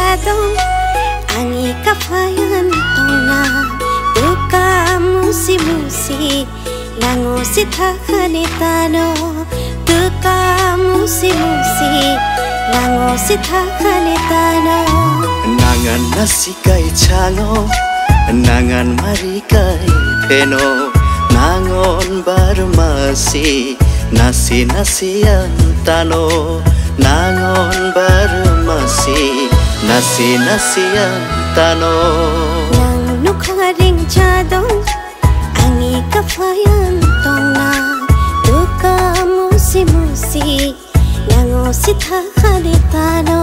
cadong Angi kafayan tongna Duka musi-musi Lango sithakane tano Duka musi-musi Lango sithakane tano Nangan nasi kai chango Nangan mari kai peno Nangon barmasi Nasi antano Nangon barmasi Nasi antano Nang nukharing chadong Angi kafayan tongna Duka musi-musi Lango sithakane tano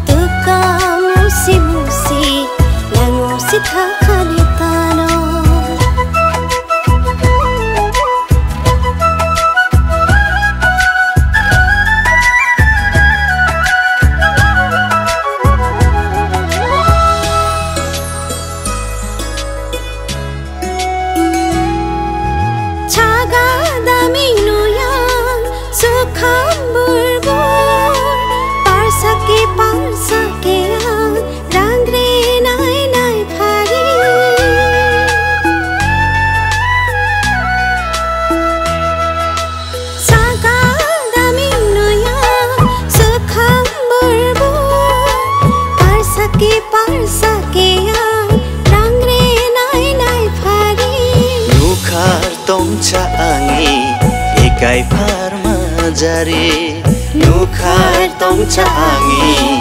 Duka musi-musi Lango sithakane tano Ekai farma jari Nukhar tong changi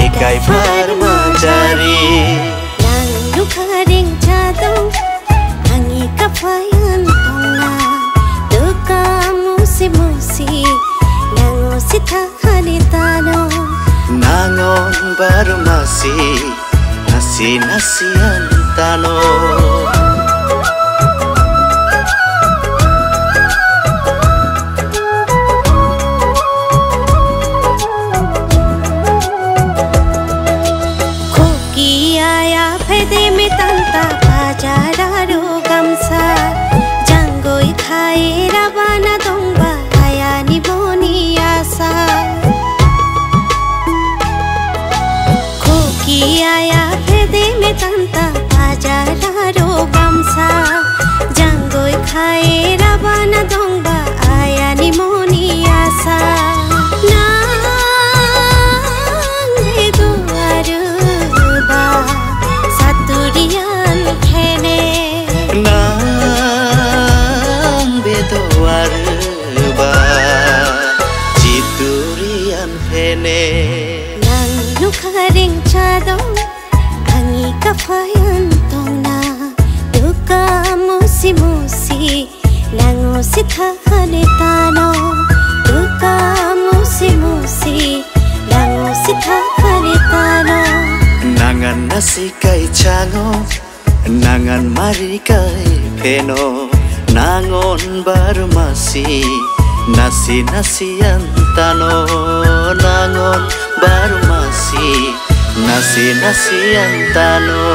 Ekai farma jari Nang nukharing chadong Angi kafayan tongna Duka musi-musi Lango sithakane tano Nangon barmasi Nasi antano Tanta pajararo gamsa Janggoi khae rabana dongba ayani moni asa Nang beduaruba saturian khene Nang beduaruba chiturian khene Nang nukharing chadong kafayan tongna Duka musi-musi Lango sithakane tano Duka musi-musi Lango sithakane tano Nangan nasi kai chango Nangan mari kai peno Nangon barmasi Nasi antano Nangon barmasi Nasi antano